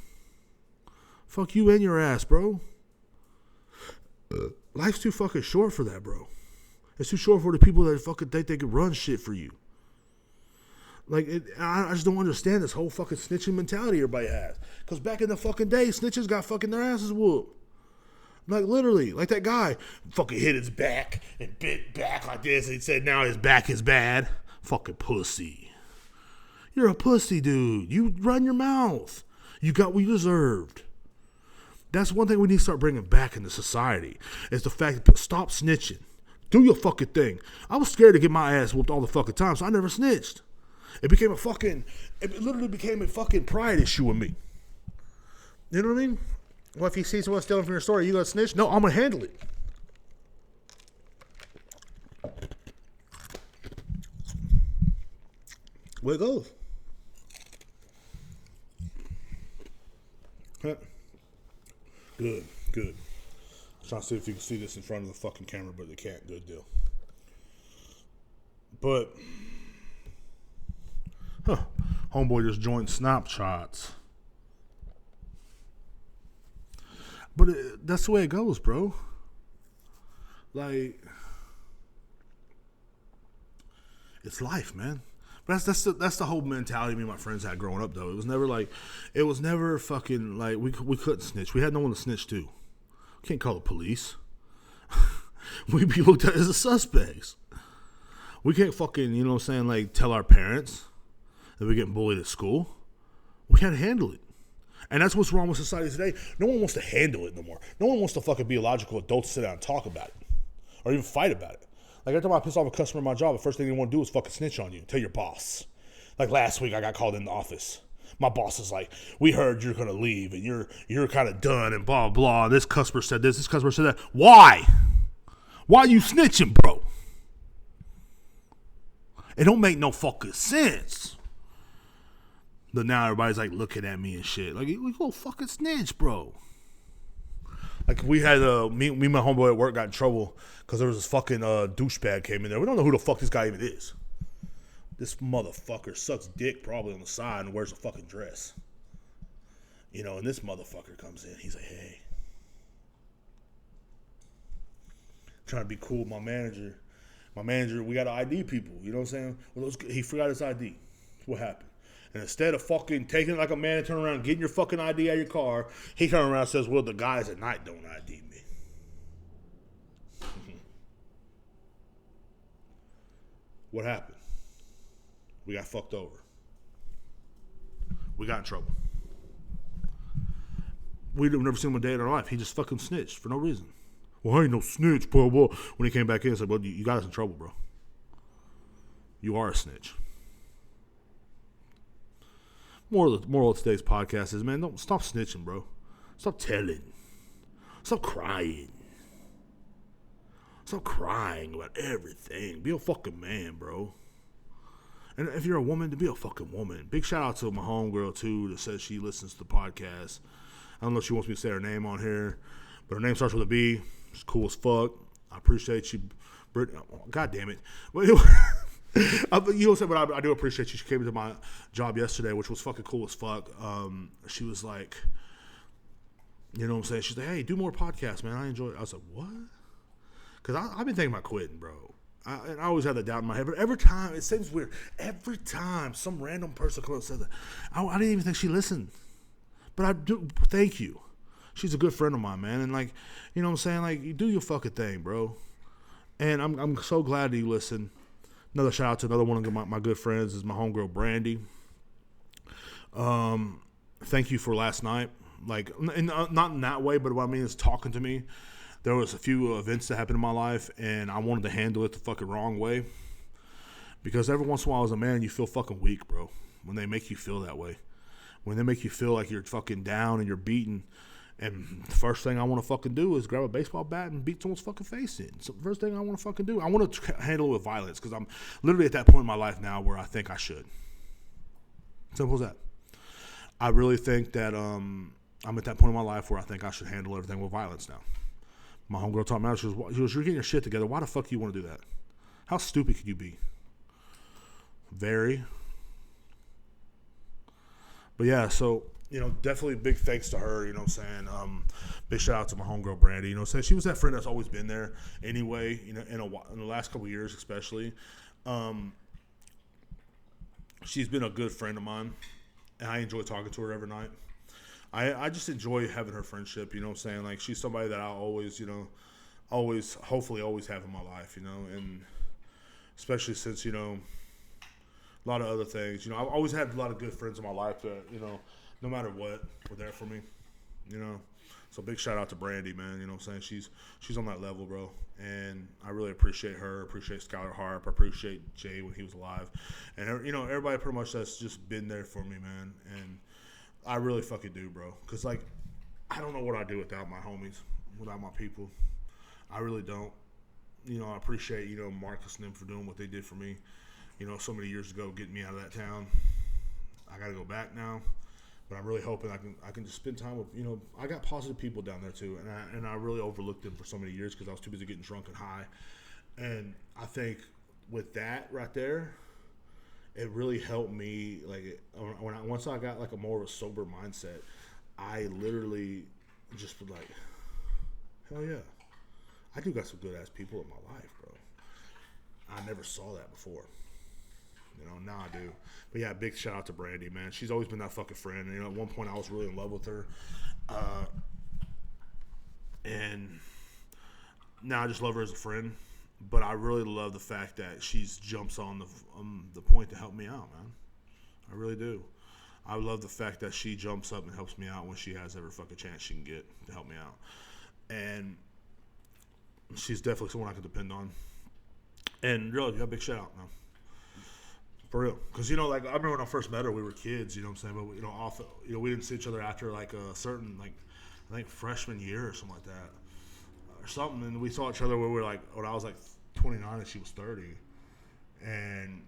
Fuck you and your ass, bro. Life's too fucking short for that, bro. It's too short for the people that fucking think they can run shit for you. Like, I just don't understand this whole fucking snitching mentality everybody has. Because back in the fucking day, snitches got fucking their asses whooped. Like, literally, like that guy fucking hit his back and bit back like this. And he said, now his back is bad. Fucking pussy. You're a pussy, dude. You run your mouth. You got what you deserved. That's one thing we need to start bringing back into society. Is the fact that stop snitching. Do your fucking thing. I was scared to get my ass whooped all the fucking time, so I never snitched. It literally became a fucking pride issue with me. You know what I mean? Well, if he sees someone stealing from your store, you gonna snitch? No, I'm gonna handle it. Where it goes. Huh. Good. I'm trying to see if you can see this in front of the fucking camera, but they can't. Good deal. But, homeboy just joined Snapshots. But that's the way it goes, bro. Like, it's life, man. But that's the whole mentality me and my friends had growing up, though. It was never fucking like we couldn't snitch. We had no one to snitch to. We can't call the police. We'd be looked at as the suspects. We can't fucking, like tell our parents that we're getting bullied at school. We can't handle it. And that's what's wrong with society today. No one wants to handle it no more. No one wants to fucking be a logical adult to sit down and talk about it. Or even fight about it. Like every time I piss off a customer at my job, the first thing they want to do is fucking snitch on you. Tell your boss. Like last week, I got called in the office. My boss is like, we heard you're going to leave and you're kind of done and blah, blah. This customer said this customer said that. Why? Why you snitching, bro? It don't make no fucking sense. But now everybody's like looking at me and shit. Like, we go fucking snitch, bro. Like we had me and my homeboy at work got in trouble because there was this fucking douchebag came in there. We don't know who the fuck this guy even is. This motherfucker sucks dick probably on the side and wears a fucking dress. And this motherfucker comes in. He's like, hey. Trying to be cool with my manager. My manager, we got to ID people. You know what I'm saying? Well, he forgot his ID. That's what happened. And instead of fucking taking it like a man and turning around and getting your fucking ID out of your car, he turns around and says, well, the guys at night don't ID me. What happened? We got fucked over. We got in trouble. We'd never seen him a day in our life. He just fucking snitched for no reason. Well, I ain't no snitch, bro. When he came back in, he said, well, you got us in trouble, bro. You are a snitch. Moral of today's podcast is, man, don't stop snitching, bro. Stop telling. Stop crying. Stop crying about everything. Be a fucking man, bro. And if you're a woman, to be a fucking woman. Big shout out to my homegirl, too, that says she listens to the podcast. I don't know if she wants me to say her name on here, but her name starts with a B. She's cool as fuck. I appreciate you. God damn it. But anyway, but I do appreciate you. She came into my job yesterday, which was fucking cool as fuck. She was like, you know what I'm saying? She's like, hey, do more podcasts, man. I enjoy it. I was like, what? Because I've been thinking about quitting, bro. And I always had that doubt in my head. But every time, it seems weird. Every time some random person comes and says that, I didn't even think she listened. But I do. Thank you. She's a good friend of mine, man. And like, you know what I'm saying? Like, you do your fucking thing, bro. And I'm so glad that you listen. Another shout out to another one of my good friends is my homegirl Brandy. Thank you for last night. Like, not in that way, but what I mean is talking to me. There was a few events that happened in my life, and I wanted to handle it the fucking wrong way. Because every once in a while as a man, you feel fucking weak, bro. When they make you feel that way. When they make you feel like you're fucking down and you're beaten. And the first thing I want to fucking do is grab a baseball bat and beat someone's fucking face in. So the first thing I want to fucking do, I want to handle it with violence because I'm literally at that point in my life now where I think I should. Simple as that. I really think that I'm at that point in my life where I think I should handle everything with violence now. My homegirl told me, she goes, you're getting your shit together. Why the fuck do you want to do that? How stupid could you be? Very. But yeah, so, definitely big thanks to her, you know what I'm saying? Big shout out to my homegirl Brandy, you know what I'm saying? She was that friend that's always been there anyway, in the last couple of years especially. She's been a good friend of mine, and I enjoy talking to her every night. I just enjoy having her friendship, you know what I'm saying? Like, she's somebody that I always, hopefully always have in my life, and especially since, a lot of other things. I've always had a lot of good friends in my life that, no matter what, were there for me, So big shout out to Brandy, man, you know what I'm saying? She's on that level, bro, and I really appreciate her, appreciate Skylar Harp, appreciate Jay when he was alive, and, everybody pretty much that's just been there for me, man, and I really fucking do, bro. Because, I don't know what I'd do without my homies, without my people. I really don't. I appreciate, Marcus and them for doing what they did for me, so many years ago, getting me out of that town. I got to go back now. But I'm really hoping I can just spend time with, I got positive people down there, too. And I really overlooked them for so many years because I was too busy getting drunk and high. And I think with that right there, it really helped me, once I got, a more of a sober mindset, I literally just was like, hell yeah, I do got some good-ass people in my life, bro. I never saw that before. Now I do. But, yeah, big shout-out to Brandy, man. She's always been that fucking friend. And, at one point I was really in love with her. And now I just love her as a friend. But I really love the fact that she jumps on the point to help me out, man. I really do. I love the fact that she jumps up and helps me out when she has every fucking chance she can get to help me out. And she's definitely someone I can depend on. And really, a big shout out, man. For real. Because, I remember when I first met her, we were kids, you know what I'm saying? But, we didn't see each other after, a certain, I think freshman year or something like that. Or something, and we saw each other when I was 29 and she was 30, and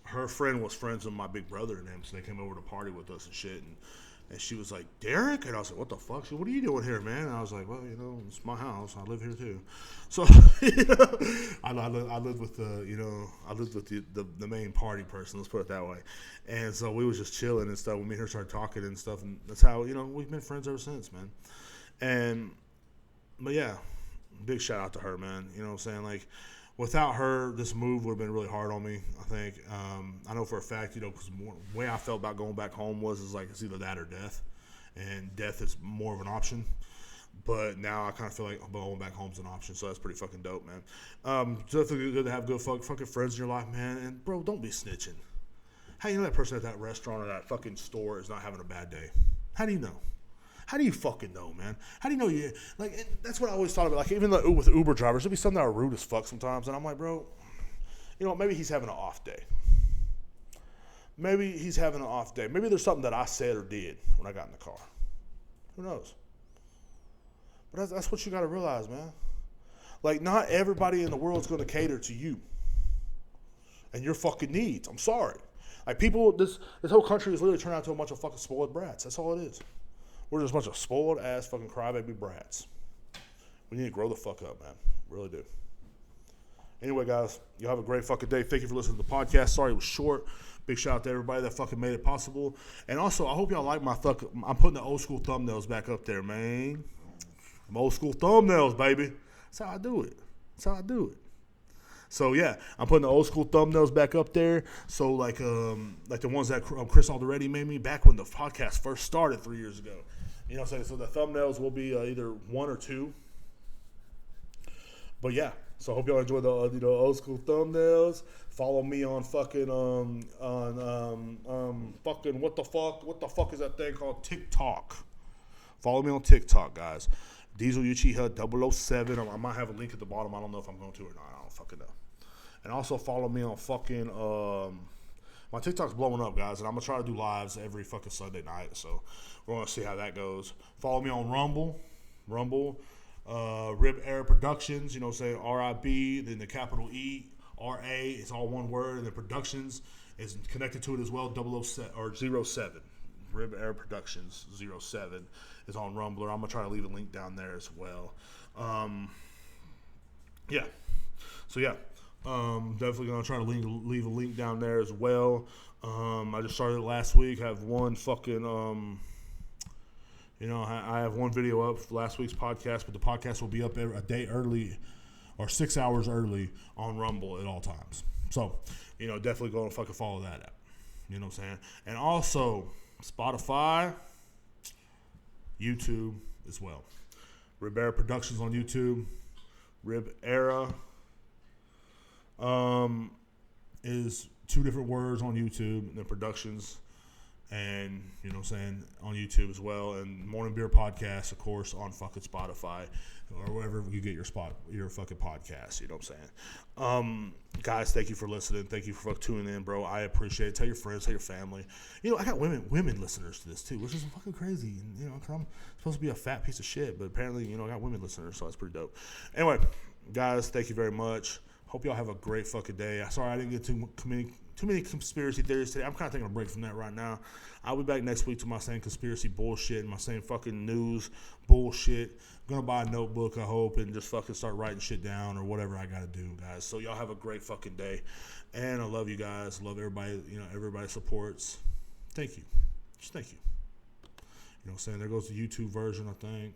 her friend was friends with my big brother and them, so they came over to party with us and shit, and she was like, Derek? And I was like, what the fuck? She, what are you doing here, man? And I was like, well, it's my house. I live here too. So, I lived with the main party person, let's put it that way. And so we was just chilling and stuff. Me and her started talking and stuff, and that's how, we've been friends ever since, man. But yeah, big shout out to her, man. You know what I'm saying? Without her, this move would have been really hard on me, I think. I know for a fact, because the way I felt about going back home was it's either that or death. And death is more of an option. But now I kind of feel like going back home is an option, so that's pretty fucking dope, man. Definitely good to have good fucking friends in your life, man. And, bro, don't be snitching. How do you know that person at that restaurant or that fucking store is not having a bad day? How do you know? How do you fucking know, man? How do you know you, that's what I always thought about. Even with Uber drivers, there'll be some that are rude as fuck sometimes. And I'm like, bro, maybe he's having an off day. Maybe he's having an off day. Maybe there's something that I said or did when I got in the car. Who knows? But that's what you got to realize, man. Not everybody in the world is going to cater to you and your fucking needs. I'm sorry. People, this whole country is literally turned out to a bunch of fucking spoiled brats. That's all it is. We're just a bunch of spoiled ass fucking crybaby brats. We need to grow the fuck up, man. Really do. Anyway, guys, you have a great fucking day. Thank you for listening to the podcast. Sorry it was short. Big shout out to everybody that fucking made it possible. And also, I hope y'all like I'm putting the old school thumbnails back up there, man. Them old school thumbnails, baby. That's how I do it. So, yeah, I'm putting the old school thumbnails back up there. So, the ones that Chris Alderetti made me back when the podcast first started 3 years ago. You know what I'm saying? So the thumbnails will be either one or two. But yeah, so I hope y'all enjoy the old school thumbnails. Follow me on fucking fucking what the fuck is that thing called? TikTok. Follow me on TikTok, guys. Diesel Uchiha 007. I might have a link at the bottom. I don't know if I'm going to or not. I don't fucking know. And also follow me on fucking my TikTok's blowing up, guys, and I'm going to try to do lives every fucking Sunday night, so we're going to see how that goes. Follow me on Rumble, Rib Air Productions, you know what I'm saying, R-I-B, then the capital E, R-A, it's all one word, and the Productions is connected to it as well, 007, Rib Air Productions 07 is on Rumble. I'm gonna try to leave a link down there as well. Yeah. So yeah, definitely gonna try to leave a link down there as well. I just started last week. I have one fucking I have one video up for last week's podcast, but the podcast will be up a day early or 6 hours early on Rumble at all times. So, definitely go and fucking follow that app. You know what I'm saying? And also Spotify, YouTube as well. Rib Era Productions on YouTube. Rib Era is two different words on YouTube, and then Productions, and on YouTube as well. And Morning Beer Podcast, of course, on fucking Spotify or wherever you get your fucking podcast. You know what I'm saying? Guys, thank you for listening. Thank you for tuning in, bro. I appreciate it. Tell your friends, tell your family. I got women listeners to this too, which is fucking crazy. And, cause I'm supposed to be a fat piece of shit, but apparently, I got women listeners, so that's pretty dope. Anyway, guys, thank you very much. Hope y'all have a great fucking day. Sorry I didn't get too many conspiracy theories today. I'm kind of taking a break from that right now. I'll be back next week to my same conspiracy bullshit and my same fucking news bullshit. I'm going to buy a notebook, I hope, and just fucking start writing shit down or whatever I got to do, guys. So y'all have a great fucking day. And I love you guys. Love everybody, everybody supports. Thank you. Just thank you. You know what I'm saying? There goes the YouTube version, I think.